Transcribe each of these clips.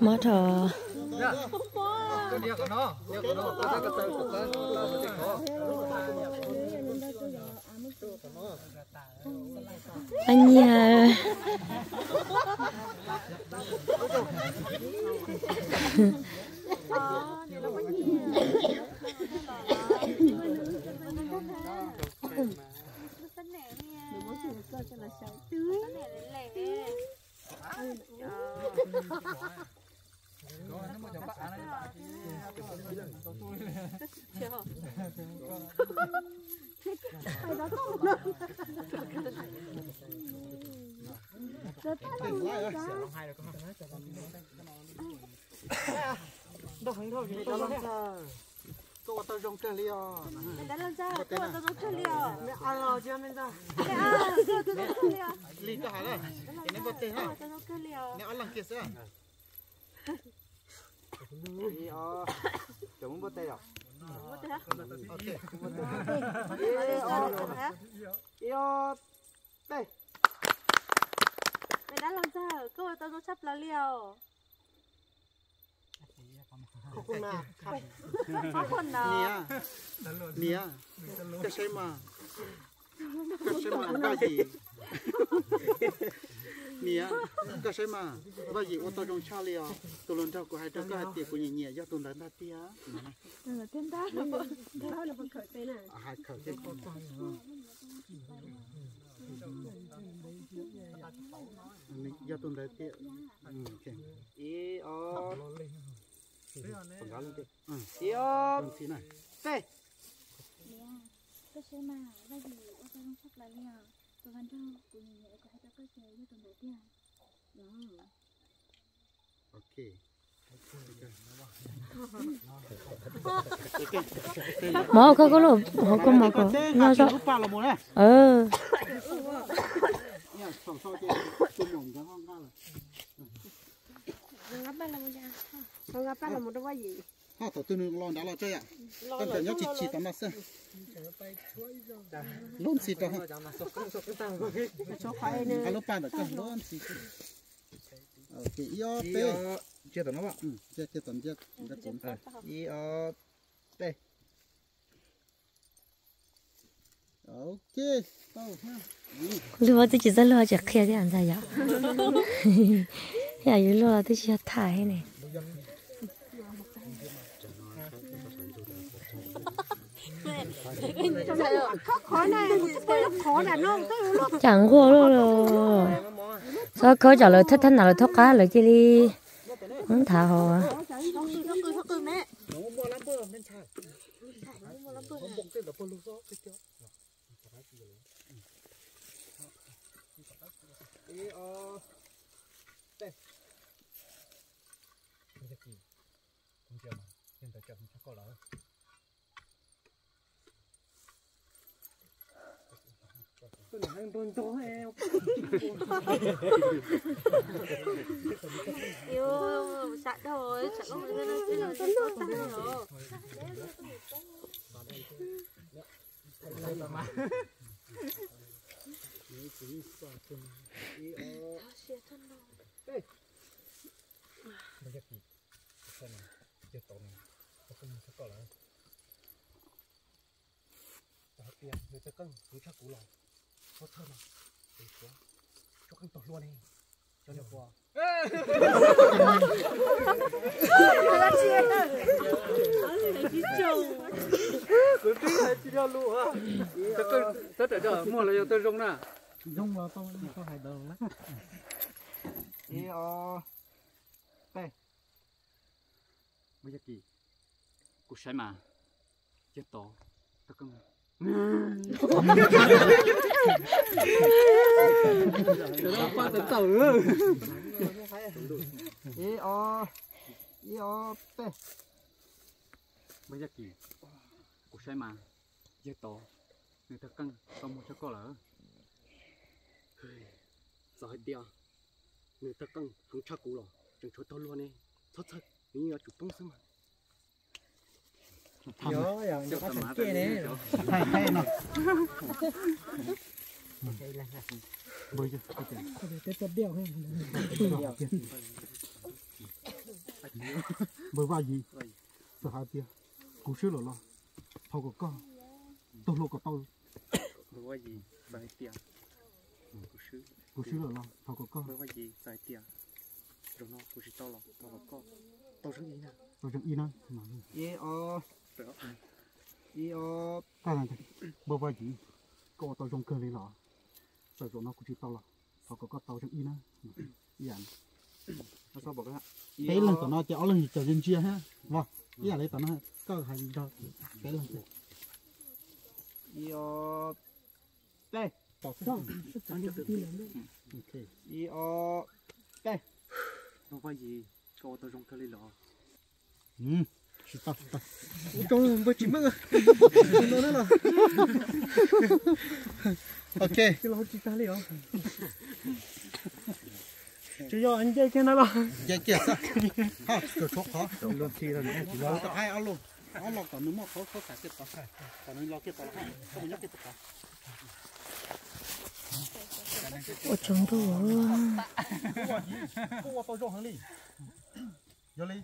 Mất thở. Anh nhà. Cô tao trồng cây liò. Mình đã làm ra, cô tao trồng cây liò. Mẹ ăn rồi chưa mình ra. Mẹ ăn, cô tao trồng cây liò. Lì có hả đây? Cái này bớt tê ha. Cô tao trồng cây liò. Mẹ ăn lần kia sao? Liò. Chồng bớt tê à? Bớt tê hả? Ok. Liò. Đây. Mình đã làm ra, cô tao trồng sắp lá liò. Không nào. Không nào. Nia. Cái xe mà. Cái xe mà ba gì? Nia. Cái xe mà ba gì ô tô trong cha liò. Tôi lần đầu của hai đứa có hai tiệc của nhẹ nhẹ do tôi đánh ta tia. Là tên ta. Đó là phần khởi tên này. Hai khởi tên. Do tôi đánh tia. Ý ô. Còn đó lên đi. Ý ô. Tí này. Đây. Cái xe mà ba gì ô tô trong sắp lá liò. Tôi lần đầu của nhẹ nhẹ của hai đứa có xe do tôi đánh tia. Đó. Ok. Mỏ có lỗ, họ có mỏ có. Nó sao? Ừ. Ngáp là một đôi gì? Ha, tổ tư nương lon đã lo chơi ạ. Tân tân nhóc chỉ tắm mặt xem. Lon xịt đó ha. Số khoai nữa. Alo pan được cân lon xịt. Ok, yo pe. Chưa tận nó bạn. Chưa tận chưa. Yo pe. Ok, tao ha. Lúa tôi chỉ rất lúa chỉ kia thế anh sao vậy? Nhà dưới lúa tôi chỉ thải này. Chẳng khô luôn rồi. Sao có trả lời thất thất nào là thóc cá lời chi đi. Không thả hồ. Yêu sạch thôi, sạch có người nó chỉ là tốt rồi. Mua là tôi rung nè. Rung là tôi hay đường lắm. Đây. Bây giờ kì. Cô sai mà. Chết tổ. Tôi cưng. Qua tới tàu nữa. Pe. Bây giờ kì. Cô sai mà. Chết tổ. Người ta cưng. Không một cho cô lỡ. Rồi đi à. Người ta cưng. Không chắc cũ rồi. Chẳng cho tôi luôn đi. Thật thật. Mình nhớ chụp bông sớm mà. Nhớ rồi, nó có thành kia nè. Hay nè. Bây giờ, cái đeo hay. bởi vì gì sợ hai tia cú sữa rồi lo thâu có con tôi lo có tôi bởi vì gì vài tiền cú sữa rồi lo thâu có con bởi vì gì vài tiền rồi nó cú sữa to lắm thâu có con tao sống gì nè tôi chẳng in nữa cái này bởi vì gì có tôi trong cơ lấy lo sợ rồi nó cú sữa to lắm thâu có con tao chẳng in nữa dạng nó saoบอกฮะ cái lần tao nó chéo lần trở lên chia ha vâng cái này tao nó có hành cho cái lần đây tao xong ok nó phải gì có tao trong cơ lấy lọ stop trong bữa chỉ mất nó nữa là ok cái lọ chỉ ta lấy lọ chỉ do anh chơi cái nào đó chơi kia sao ha cửa thuốc khó luôn chi là chỉ lo tao ai ăn luôn ăn lọc còn nếu mà khó xài cái tao xài còn nếu lo cái tao hay không nhắc cái tao ôi chúng tôi cô tao cho hàng đi giờ đi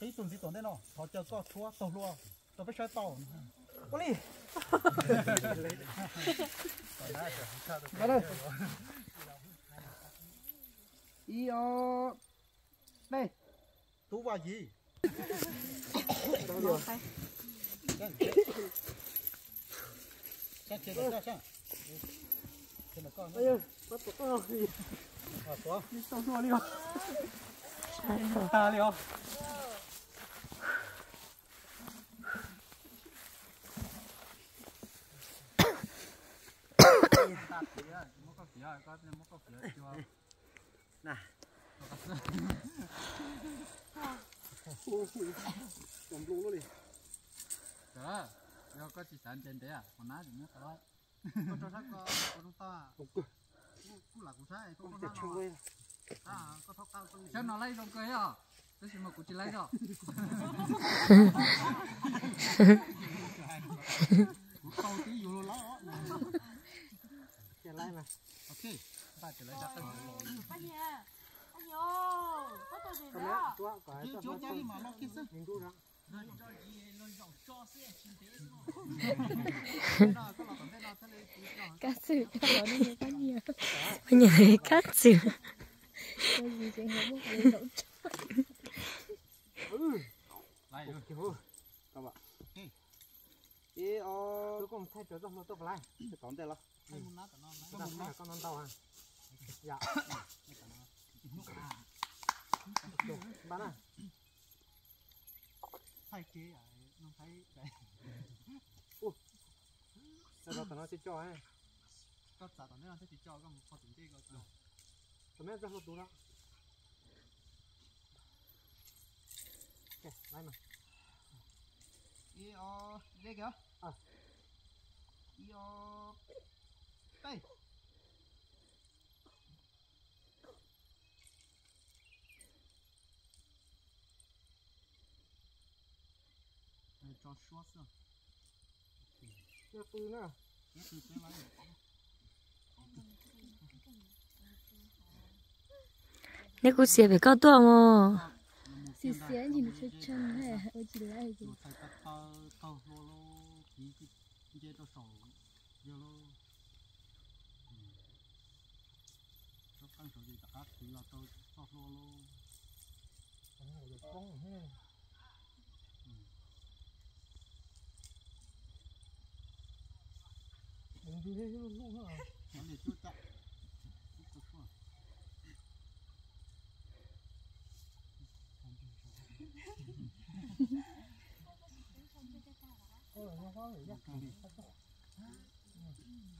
cái tuần gì tuần đấy nó họ chờ có thua tao luôn tao phải chơi tao có đi vào đây đây tú vào gì sao chơi được sao chơi được con bây giờ bắt được con gì à quá đi xong rồi đi không ta đi không nè cầm luôn đi đó giờ có chỉ sản trên đấy à còn ná thì nó có cho sách có chúng ta cũng là cũng sai cũng có chui có thóc cao sao nó lấy trong cây à cái gì mà cũng chỉ lấy rồi câu tí vô lắm cái này này ok ta chỉ lấy ra cái chúa cái chúa cái mà nó kia sức mình đu ra cá sừ cho nó đi cá nhiều bây giờ cắt xỉu cái gì chuyện không có phải nấu lại các bạn ý tôi cũng thay chỗ trong nó tôi phải cái tóm đây là hay muốn nát nó con non tàu à dạ bán à thay chế à nó thấy cái rồi tao nó sẽ cho ấy có giả tao nó sẽ chỉ cho cái một phần tiền cái rồi tao mấy ra hộp đủ đó ok lấy mà ý đây kìa ý đây cho short rồi cái từ nữa cái từ sẽ lấy nếu cô xỉa phải cao tuổi mà xì xé nhìn chơi chân hay ở chỉ lại gì phải tao lô tí cái cho sầu giờ lô cho tăng số gì cả thì là tao lô đừng đi đây luôn luôn hả nó để chút tại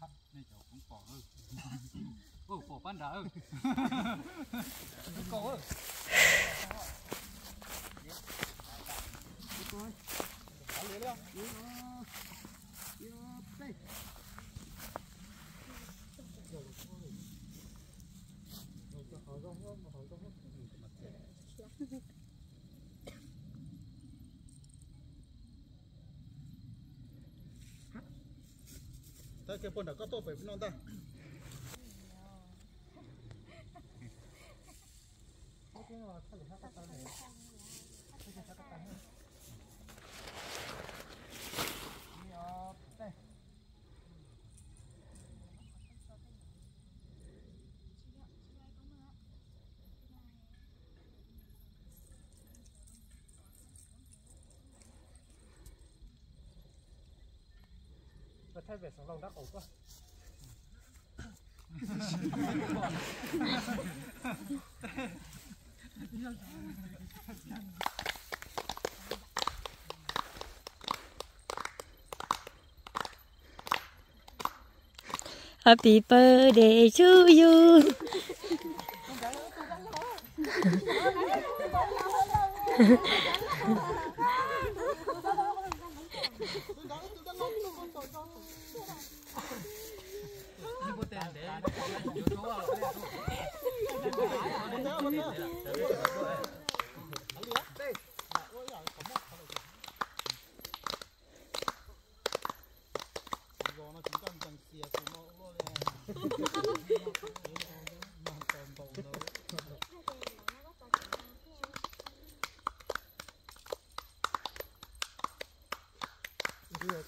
hấp này cháu cũng bỏ ơi ô bỏ ban đá ơi cổ ơi ta cái phần đã có tốt phải non ta Và thay về sóng lòng đắc ổ quá. Happy birthday to you.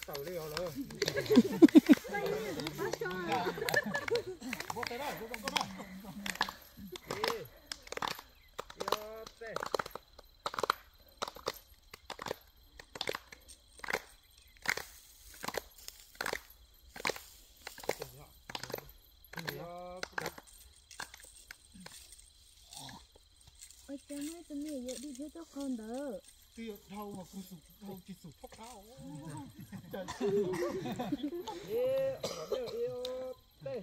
Tàu đi rồi luôn. Vô tới đây, vô con đây. Đi. Yo, tê. Ôi trời ơi, tôi nghĩ vậy đi theo tóc con đỡ. Tiêu thâu mà cũng sụp, thâu chỉ sụp thóc tháo. Trời. Yêu, tê.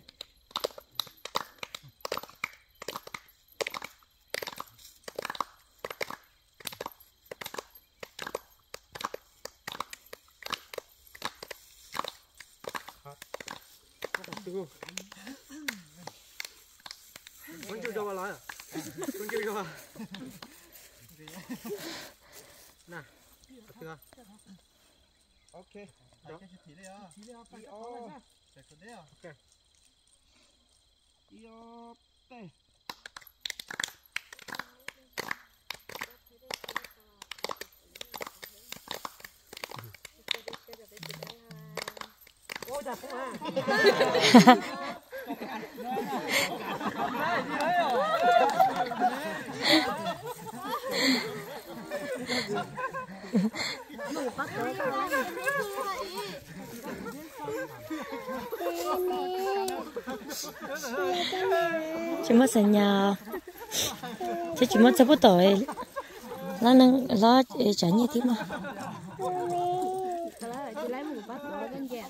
Con chưa cho vào lại à? Con chưa cho vào. Nè, được chưa? Ok. Đó. Ok. Yo, tê. Ôi trời không Chỉ mất sành nhà, chứ chỉ mất cho bố tội, nó nâng lo trả như thế mà. Chị lấy một bát đó bên kia.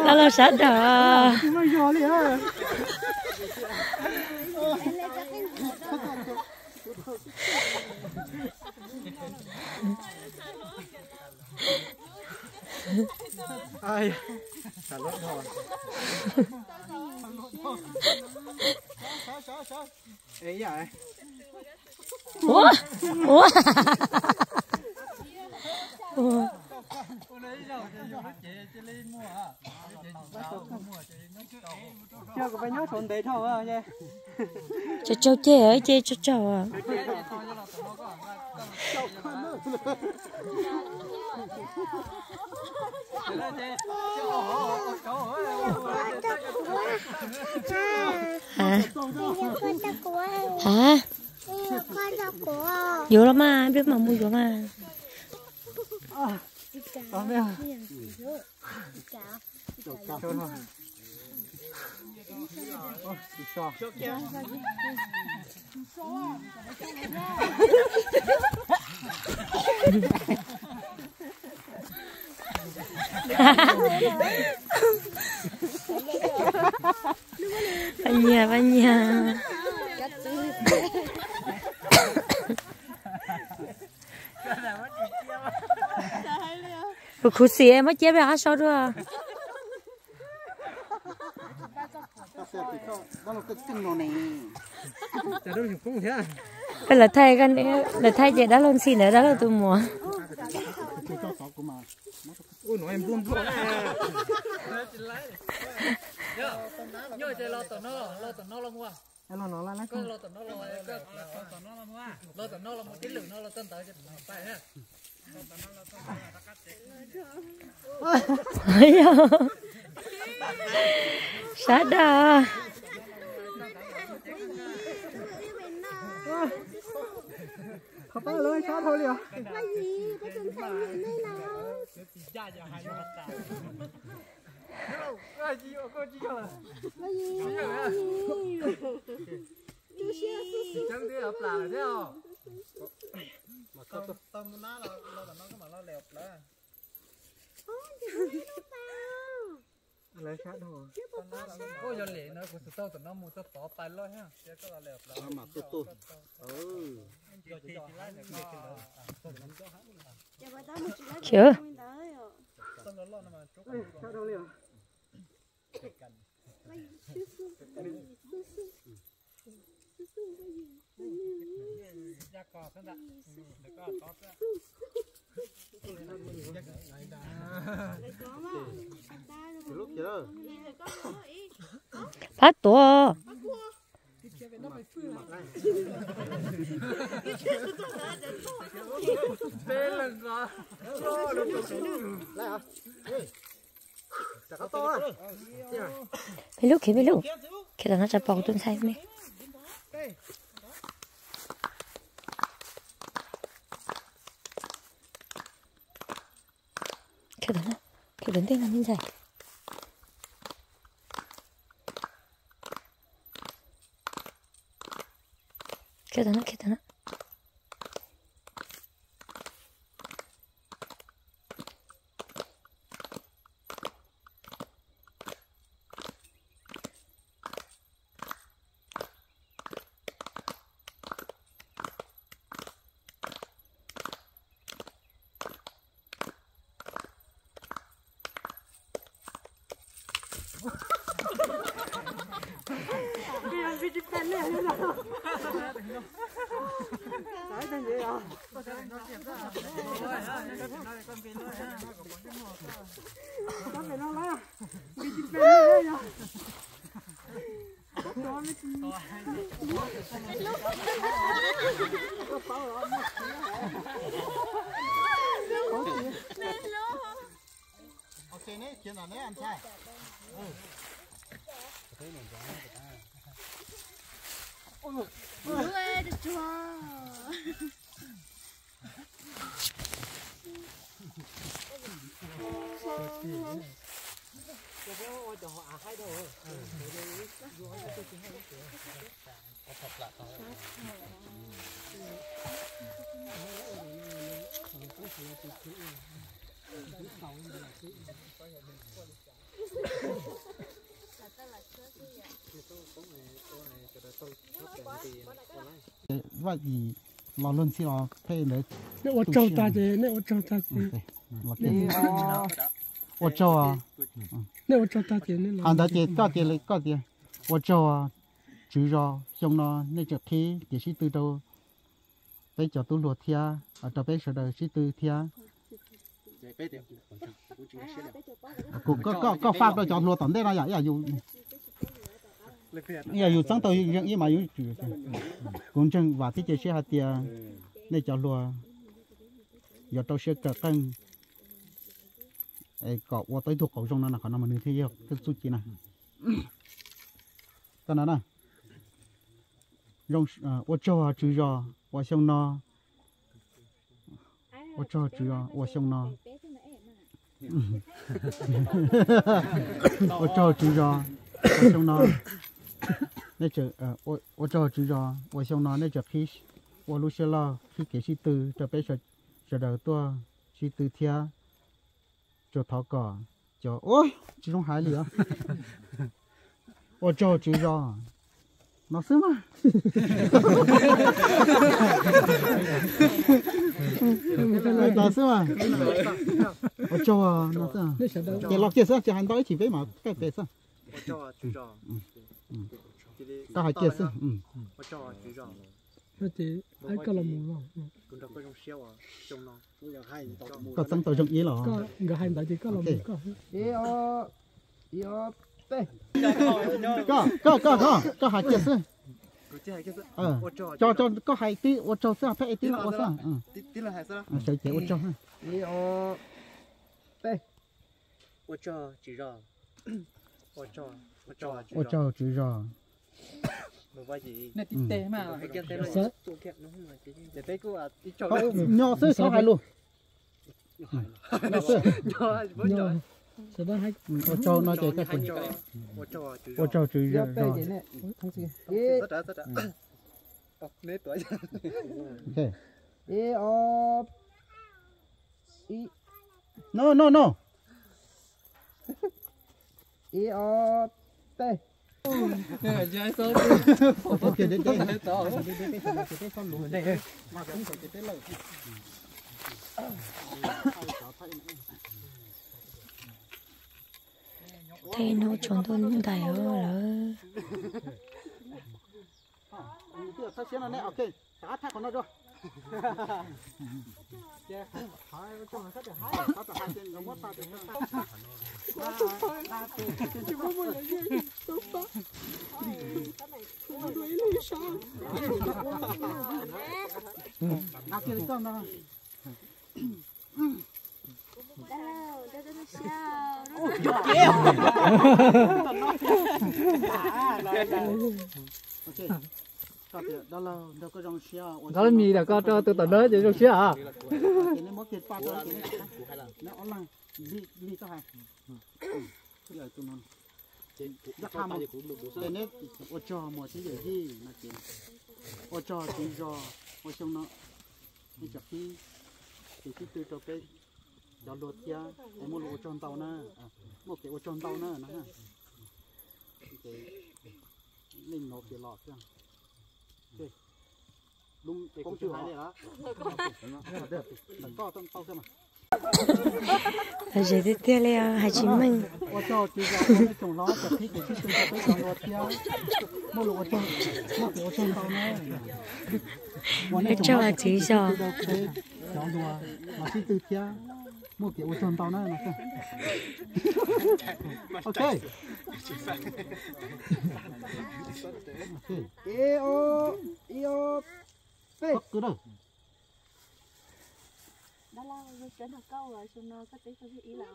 Nó là sát đỏ. Ai xả lốt rồi. Ấy vậy. Ủa? Ủa? Ủa? Chưa có phải nhớ thốn đấy thôi à nha. Cho cháu chê ở chê cho cháu à. Hả? Hả? Vô lắm à, biết mà mua vô mà. Banyak. Khu xì em mới chế bé ăn sao nữa. Chả đâu hiểu cũng thế à? cái là thay cái này là thay chị đã luôn xin nữa đó là tôi mua ôi nói em buông buông nhớ chơi lo tận nó lo mua em nó là lấy lo tận nó lo mua lo tận nó lo một cái lửa nó lo tân tới phải ha sát đà không phải lời sát thôi liền cái gì cái chân thay mình đây nào cái gì chẳng đi hợp là thế không mà không tâm nó là nó cái mà nó lẹp là lấy sát thôi ôi giờ lệ nó cũng tao tụi nó mua tao tỏ tay lo ha chứ có là lẹp là mà tu chưa sát đâu liền ra cò thế nào để có có lúc gì đó phát tổ tên là có lại hả chả có to mấy lúc khi đó nó chặt bọc tuần say mày cái đến tên là như vậy cái đó nó ok đấy chuyện là đấy ăn sai vậy thì lò luôn xí lò thế đấy nếu ở trong ta thì nếu ở trong ta thì ở trong nếu ở trong ta thì nên là anh đã chỉ có tiền lấy có tiền ở trong chữ rõ trong nó nên chụp thi chỉ sĩ từ đâu bây giờ tôi luật thia ở trong bây giờ đời sĩ từ thia cũng có pháp đó cho luật tận đây là vậy dùng dù sáng tôi nhưng mà dùng chữ cũng chẳng và tí chơi xe hạt tiền nên cho luật giờ tôi sẽ cất cân có qua tới thuộc khẩu trong nó là khả năng mà như thế yêu cái số chi này cái nào nè trong ô cho chữ rõ ô xong nó ô cho chữ rõ ô xong nó ô cho chữ rõ ô xong nó nên chữ ô cho chữ rõ ô xong nó nên chữ khi ô lúc xưa lo khi kể sĩ từ cho bé sợ đầu tua sĩ từ thia cho tháo cỏ cho ôi chỉ trong hải lửa ô cho chữ rõ nó sớm à nó sớm à ô cho nó sớm cái lọc kia sao chỉ hành đói chỉ với mà cái bể sao cái hai kia sao nó chỉ ai có làm mù không cũng đâu có trong xeo à trong nó cũng giờ hay tao mua có tăng tàu trong ý là có người hay tại chỉ có làm mù có có hai chiếc xe cứ chơi cái cho có hai tí ô cho xe phải tí là ô xe tí là hay sao sẽ chế ô cho ha ô cho chỉ rồi ô cho chỉ rồi một vài gì này tít tê mà hay kia tê sợ tụ kẹt nó không phải để thấy cô à tí cho nhỏ xe sáu hai luôn nhỏ với nhỏ sợ đó hay ô cho nó chế cái phần ô cho chỉ rồi tất cả nét tuổi no chơi số ok đấy thấy nó trốn tôi đại ở là sao xíu này ok cá thác của nó rồi đó là mì là con cho tôi tận đó chứ không xía à rất ham cái này ô cho một cái gì mà chỉ ô cho chỉ cho ô xong nó đi chặt đi thì từ cho cái cho lột kia em mua ô tròn tàu nè mua cái ô tròn tàu nè nó ha cái linh nó cái lọt kia lung công chưa hay đó được to tao xem mà là gì thế kia là hai chị mình ô cho chỉ cho cái trồng lót chặt thích cái từ cho cái trồng lọt kia mua ô cho mua cái ô tròn tàu nè cho là chỉ cho chọn đùa mà chỉ từ kia mua cái ô tròn tàu nè ok cứ đâu đó là với cái đầu câu rồi xong nó có tí cho ý là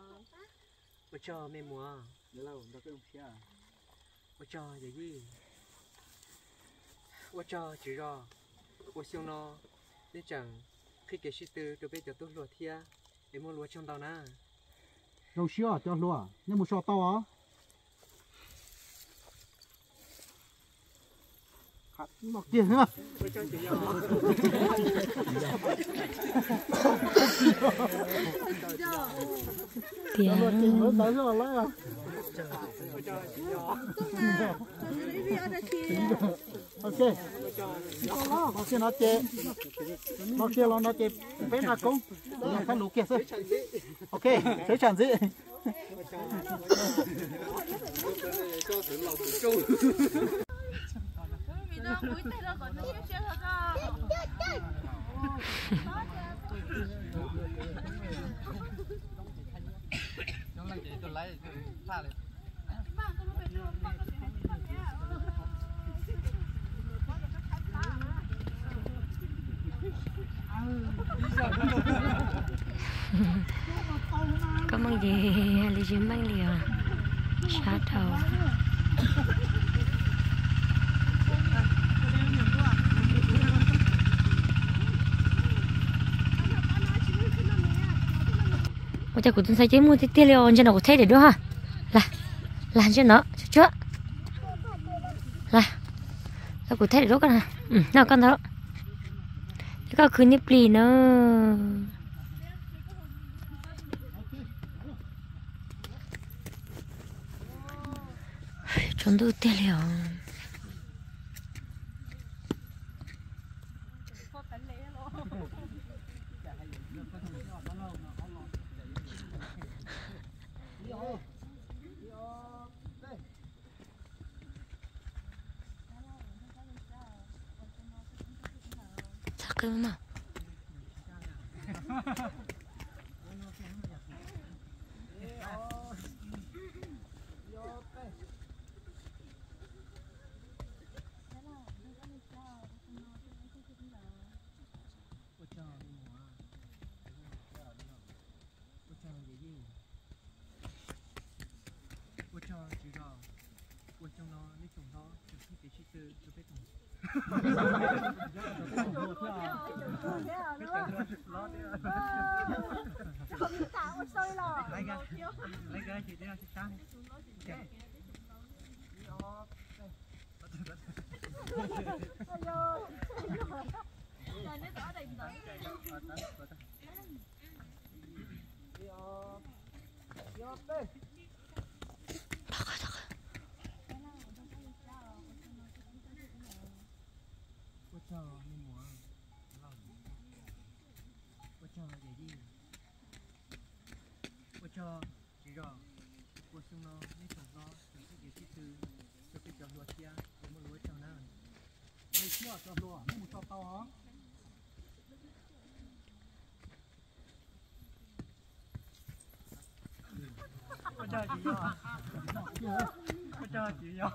ô cho mẹ mua để lâu đâu cái kia ô cho gì ô cho chỉ rồi ô xong nó để chẳng khi cái sĩ tư cho bây giờ tôi lúa thia để mua lúa trong tàu na đâu xíu cho lúa nhưng một số tàu á một tiền nữa ok nó kia nó chê nó kia nó chê bé nào cũng phải lú kia thôi ok thấy chẳng gì có mong gì lấy chim bánh liều sát đầu ôi trời, cũng sai chế mua tí tiêu liều cho nó có thấy để đúng ha là cho nó chưa là cũng thấy để đúng con hả nào con đó cái cứ nếp lì nữa chúng tôi tiêu liều cơ mà cho chỉ rõ của sông nó nên trồng nó những cái gì từ cho cái trồng lúa kia để mà lúa trồng nào Đây chưa cho lúa, nó cho to hả? có cho chỉ rõ có cho chỉ rõ